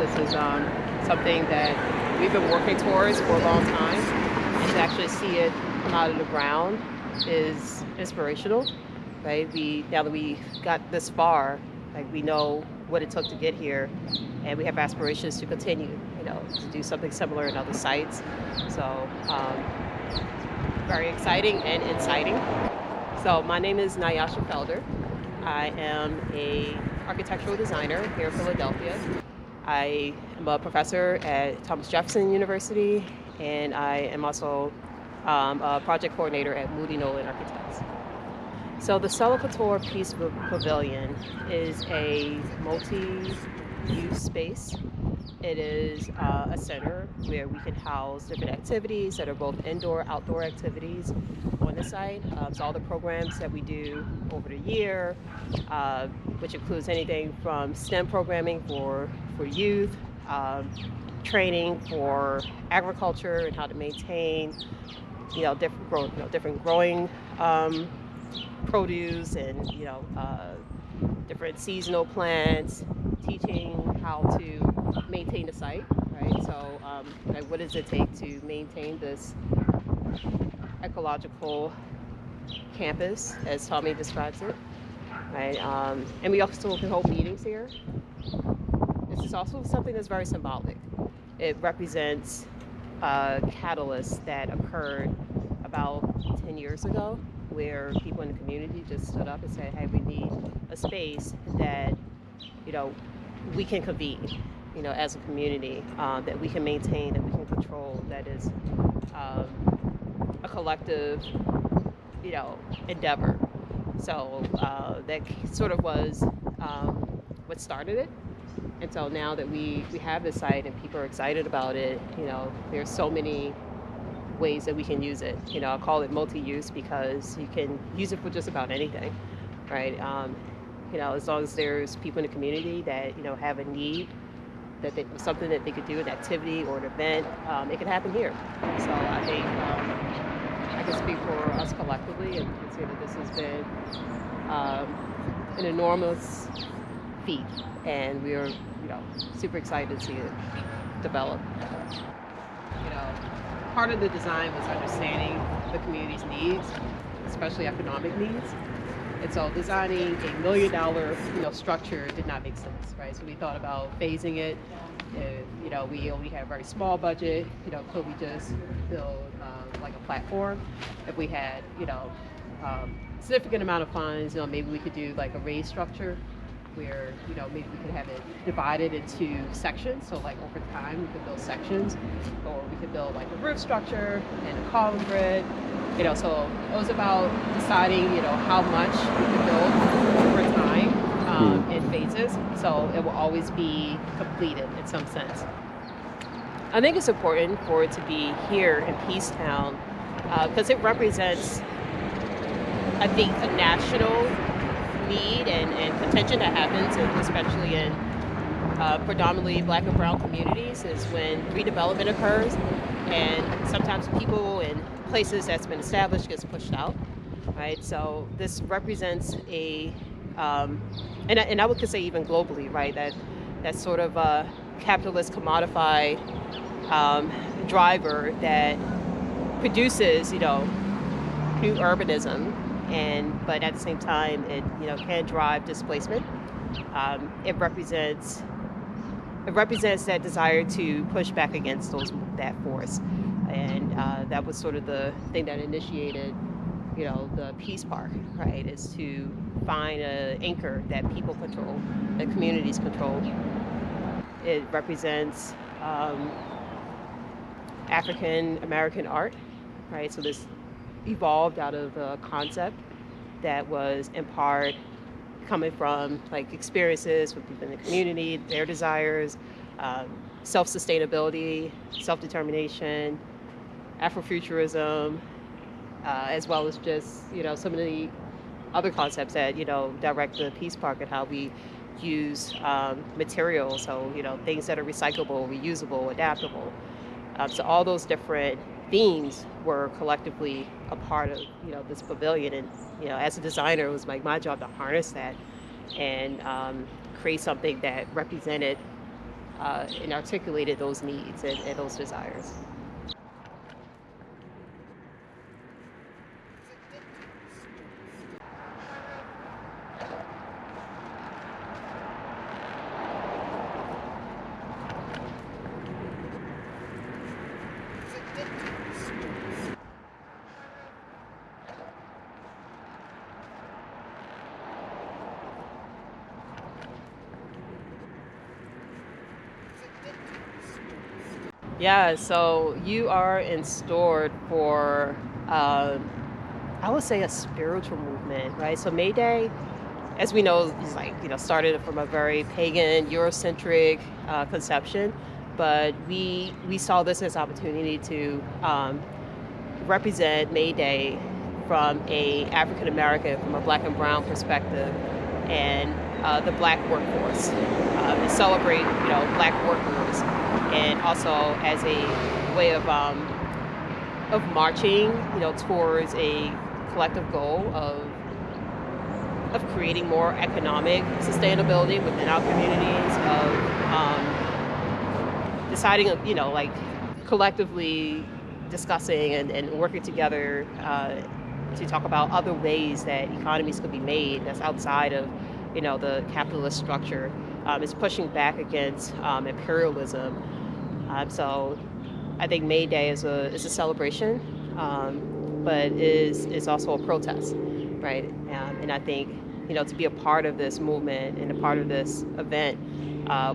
This is something that we've been working towards for a long time, and to actually see it come out of the ground is inspirational, right? Now that we got this far, like we know what it took to get here, and we have aspirations to continue, to do something similar in other sites. So, very exciting and inciting. So my name is Nyasha Felder. I am a architectural designer here in Philadelphia. I am a professor at Thomas Jefferson University, and I am also a project coordinator at Moody Nolan Architects. So the Sala Keturah Peace Pavilion is a multi-use space. It is a center where we can house different activities that are both indoor, outdoor activities on the site. So all the programs that we do over the year, which includes anything from STEM programming for youth, training for agriculture and how to maintain, different growing produce and different seasonal plants, teaching how to maintain the site, right? So, like, what does it take to maintain this ecological campus, as Tommy describes it, right? And we also can hold meetings here. This is also something that's very symbolic. It represents a catalyst that occurred about 10 years ago, where people in the community just stood up and said, hey, we need a space that, we can convene, as a community, that we can maintain, that we can control, that is a collective, endeavor. So that sort of was what started it. And so now that we have this site and people are excited about it, there's so many ways that we can use it. I call it multi-use because you can use it for just about anything, right? As long as there's people in the community that, have a need, something that they could do, an activity or an event, it can happen here. So I think I can speak for us collectively and say that this has been an enormous feat, and we are, super excited to see it develop. Part of the design was understanding the community's needs, especially economic needs. And so designing $1 million, structure did not make sense, right? So we thought about phasing it. And, we only have a very small budget. Could we just build like a platform? If we had, significant amount of funds, maybe we could do like a raised structure where, maybe we could have it divided into sections. So like over time, we could build sections, or we could build like a roof structure and a column grid. So it was about deciding, how much we could build over time in phases. So it will always be completed in some sense. I think it's important for it to be here in Peacetown because it represents, I think, a national need and contention that happens, and especially in predominantly Black and Brown communities, is when redevelopment occurs, and sometimes people and places that's been established gets pushed out, right? So this represents a, and I would say even globally, right? That sort of capitalist commodified driver that produces, new urbanism. But at the same time, it can drive displacement. It represents that desire to push back against that force, and that was sort of the thing that initiated, the Peace Park, right? Is to find an anchor that people control, that communities control. It represents African American art, right? So this evolved out of a concept that was in part coming from like experiences with people in the community, their desires, self-sustainability, self-determination, Afrofuturism, as well as just, some of the other concepts that, direct the Peace Park and how we use materials. So, things that are recyclable, reusable, adaptable. So all those different themes were collectively a part of, this pavilion. And, as a designer, it was like my job to harness that and create something that represented and articulated those needs and those desires. Yeah, so you are in store for, I would say, a spiritual movement, right? So May Day, as we know, is like, started from a very pagan, Eurocentric conception, but we saw this as opportunity to represent May Day from a African American, from a black and brown perspective, and the black workforce, and celebrate black workers, and also as a way of marching towards a collective goal of creating more economic sustainability within our communities, of deciding, like collectively discussing and working together to talk about other ways that economies could be made that's outside of, the capitalist structure. It's pushing back against imperialism. So I think May Day is a celebration, but is also a protest, right? And I think to be a part of this movement and a part of this event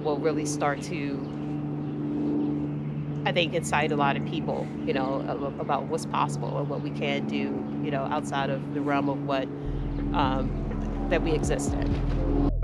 will really start to, I think, incite a lot of people, about what's possible and what we can do, outside of the realm of what that we exist in.